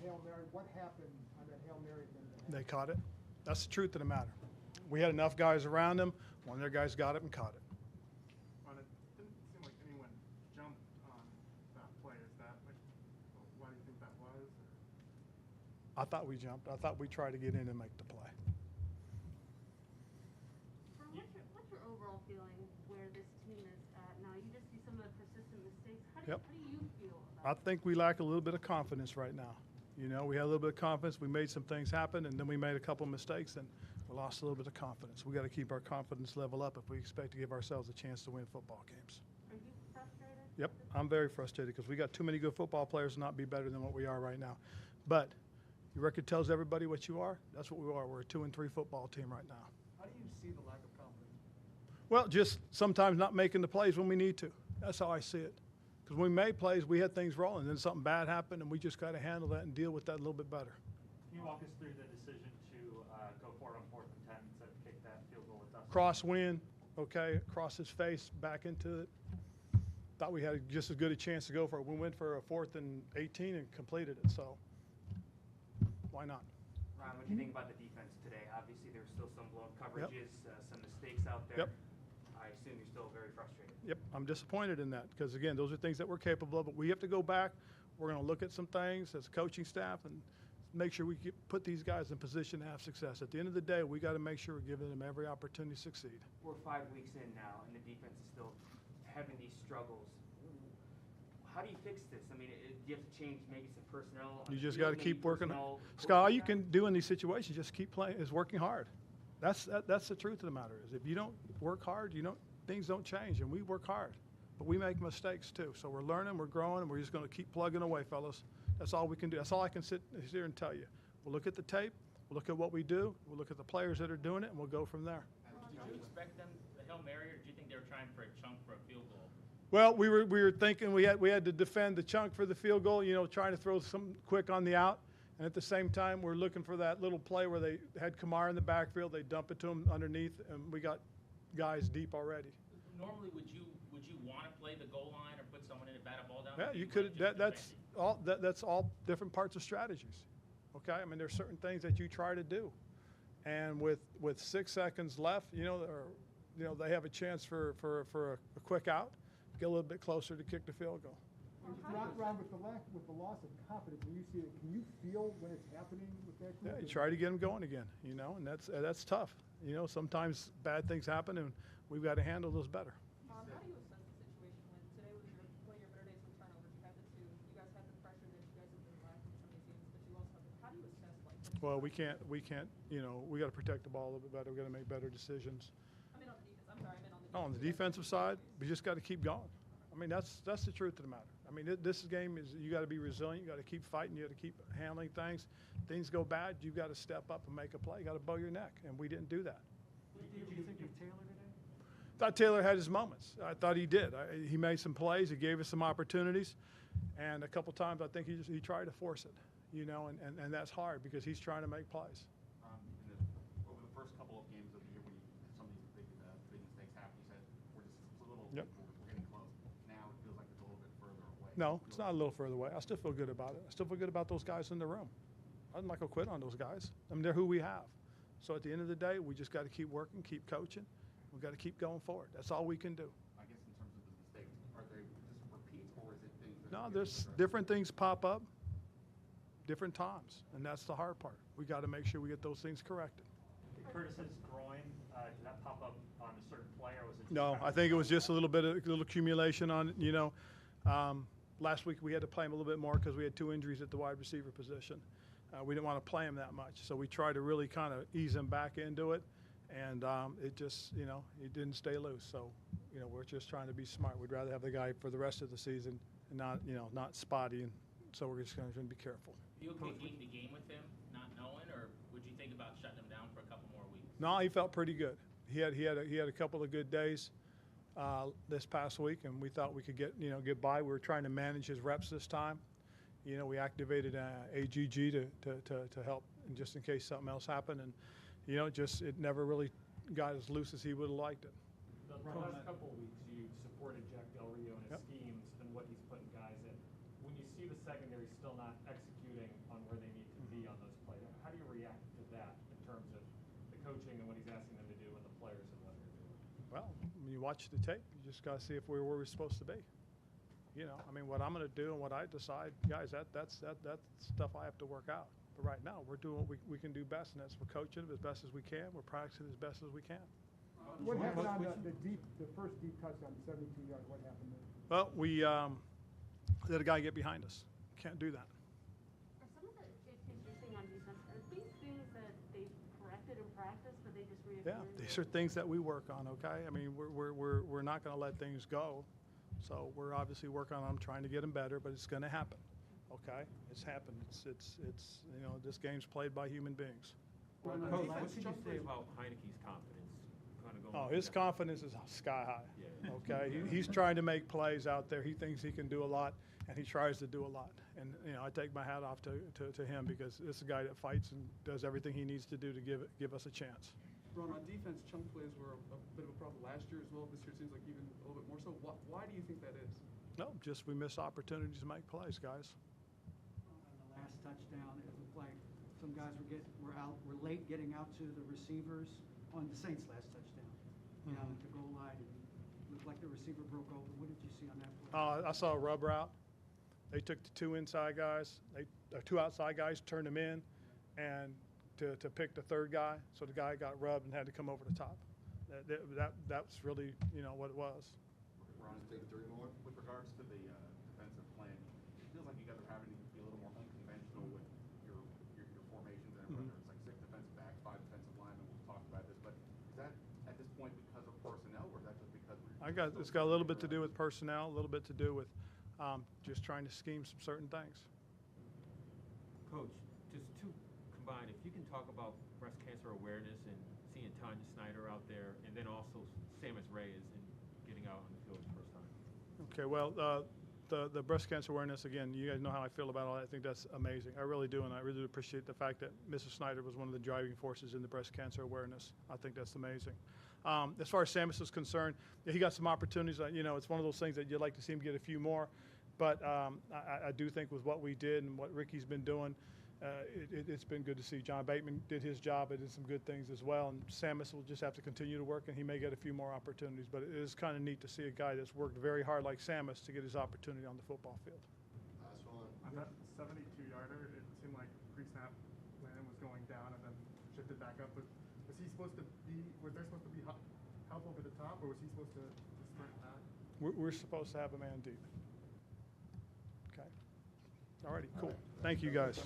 Hail Mary. What happened on that Hail Mary thing? They caught it. That's the truth of the matter. We had enough guys around them. One of their guys got it and caught it. Well, it didn't seem like anyone jumped on that play. Is that like, why do you think that was? Or? I thought we jumped. I thought we tried to get in and make the play. What's your overall feeling where this team is at now? You just see some of the persistent mistakes. How do you feel about I think we lack a little bit of confidence right now. You know, we had a little bit of confidence. We made some things happen, and then we made a couple of mistakes, and we lost a little bit of confidence. We got to keep our confidence level up if we expect to give ourselves a chance to win football games. Are you frustrated? Yep, I'm very frustrated because we got too many good football players to not be better than what we are right now. But your record tells everybody what you are. That's what we are. We're a 2-3 football team right now. How do you see the lack of confidence? Well, just sometimes not making the plays when we need to. That's how I see it. Because when we made plays, we had things rolling. Then something bad happened, and we just got to handle that and deal with that a little bit better. Can you walk us through the decision to go for it on 4th and 10 instead of kick that field goal with us? Crosswind, okay, across his face, back into it. Thought we had just as good a chance to go for it. We went for a 4th and 18 and completed it, so why not? Ron, what do you think about the defense today? Obviously, there's still some blown coverages, some mistakes out there. Yep. I assume you're still very frustrated. Yep, I'm disappointed in that because, again, those are things that we're capable of, but we have to go back. We're going to look at some things as a coaching staff and make sure we put these guys in position to have success. At the end of the day, we got to make sure we're giving them every opportunity to succeed. We're 5 weeks in now, and the defense is still having these struggles. How do you fix this? I mean, do you have to change maybe some personnel? You just got to keep working. Scott, all you can do in these situations, just keep playing, is working hard. That's the truth of the matter is if you don't work hard, things don't change, and we work hard. But we make mistakes too. So we're learning, we're growing, and we're just going to keep plugging away, fellas. That's all we can do. That's all I can sit here and tell you. We'll look at the tape, we'll look at what we do, we'll look at the players that are doing it, and we'll go from there. Did you expect them, the Hail Mary, or do you think they were trying for a chunk for a field goal? Well, we were thinking we had to defend the chunk for the field goal, trying to throw some quick on the out. And at the same time, we're looking for that little play where they had Kamara in the backfield. They dump it to him underneath, and we got guys deep already. Normally, would you want to play the goal line or put someone in to bat a ball down? Yeah, you could. That's all different parts of strategies. Okay, I mean, there's certain things that you try to do, and with 6 seconds left, they have a chance for a quick out, get a little bit closer to kick the field goal. Ron, with the loss of confidence, when you see it, can you feel when it's happening with that group? Yeah, you try to get them going again, and that's tough. Sometimes bad things happen, and we've got to handle those better. How do you assess the situation when today was one of your better days with turnovers? You guys had the pressure that you guys have been lacking some of these games, but you also have. How do you assess this? Well, we can't. We got to protect the ball a little bit better. We got to make better decisions. I mean on the defense. I'm sorry, I meant on the defense. On the defensive side, we just got to keep going. I mean, that's the truth of the matter. I mean, this game is you got to be resilient. You got to keep fighting. You got to keep handling things. Things go bad, you got to step up and make a play. You got to bow your neck, and we didn't do that. What did you think of Taylor today? I thought Taylor had his moments. I thought he did. He made some plays. He gave us some opportunities, and a couple times I think he tried to force it, and that's hard because he's trying to make plays. Over the first couple of games of the year, when some of these big mistakes happen, you said we're just a little. Yep. We're getting close. Now it feels like it's a little bit further away. No, it's not a little further away. I still feel good about it. I still feel good about those guys in the room. I'm not going to quit on those guys. I mean, they're who we have. So at the end of the day, we just got to keep working, keep coaching. We've got to keep going forward. That's all we can do. I guess in terms of the mistakes, are they just repeats or is it things that No, there's different things pop up, different times, and that's the hard part. We got to make sure we get those things corrected. Curtis's groin, did that pop up on a certain play or was it? No, I think it was just a little accumulation on it. Last week we had to play him a little bit more because we had 2 injuries at the wide receiver position. We didn't want to play him that much, so we tried to really kind of ease him back into it, and it just, he didn't stay loose. So, we're just trying to be smart. We'd rather have the guy for the rest of the season and not spotty, and so we're just going to be careful. Are you okay beating the game with him, not knowing, or would you think about shutting him down for a couple more weeks? No, he felt pretty good. He had a couple of good days this past week, and we thought we could get by. We were trying to manage his reps this time. We activated AGG to help, just in case something else happened, and it never really got as loose as he would have liked it. The last couple of weeks, you supported Jack Del Rio and his schemes and what he's putting guys in. When you see the secondary still not executing on where they you watch the tape, you just got to see if we're where we're supposed to be. You know, I mean, what I'm going to do and what I decide, guys, that's stuff I have to work out. But right now, we're doing what we can do best, and that's we're coaching as best as we can. We're practicing as best as we can. What happened on the first deep touchdown, 72 yards? What happened there? Well, we let a guy get behind us. Can't do that. Are some of the issues you're seeing on defense, are these things that they've corrected in practice, but they just reappear? Yeah, these are things that we work on. Okay, I mean, we're not going to let things go. So we're obviously working on them, trying to get them better, but it's going to happen. Okay, it's happened. It's you know, this game's played by human beings. Coach, what can you say about Heineke's confidence? Kind of going Oh, his confidence is sky high. Yeah. Okay, he's trying to make plays out there. He thinks he can do a lot, and he tries to do a lot. And you know, I take my hat off to him because this is a guy that fights and does everything he needs to do to give us a chance. Ron, on defense, chunk plays were a bit of a problem last year as well. This year it seems like even a little bit more so. Why do you think that is? No, just we miss opportunities to make plays, guys. On the last touchdown, it looked like some guys were late getting out to the receivers on the Saints' last touchdown. Down at the goal line, and it looked like the receiver broke open. What did you see on that play? I saw a rub route. They took the two inside guys, two outside guys, turned them in, and to pick the third guy, so the guy got rubbed and had to come over the top. That's really, you know, what it was. Ron, take 3 more. With regards to the defensive plan, it feels like you guys are having to be a little more unconventional with your formations, and whether it's like 6 defensive backs, 5 defensive linemen. We'll talk about this, but is that at this point because of personnel, or is that just because It's got a little bit to do with personnel, a little bit to do with just trying to scheme some certain things. Coach, just two combined, if you can talk about breast cancer awareness and seeing Tanya Snyder out there, and then also Samus Reyes and getting out on the field the first time. Okay, well, the breast cancer awareness, again, you guys know how I feel about all that. I think that's amazing. I really do, and I really do appreciate the fact that Mrs. Snyder was one of the driving forces in the breast cancer awareness. I think that's amazing. As far as Samus is concerned, he got some opportunities. You know, it's one of those things that you'd like to see him get a few more. But I do think with what we did and what Ricky's been doing, it's been good to see. John Bateman did his job and did some good things as well. And Samus will just have to continue to work, and he may get a few more opportunities. But it is kind of neat to see a guy that's worked very hard like Samus to get his opportunity on the football field. On that 72-yarder, it seemed like pre-snap Landon was going down and then shifted back up. Was he supposed to be? Was there supposed to be help over the top, or was he supposed to sprint back? We're supposed to have a man deep. Okay. All righty, cool. Thank you, guys.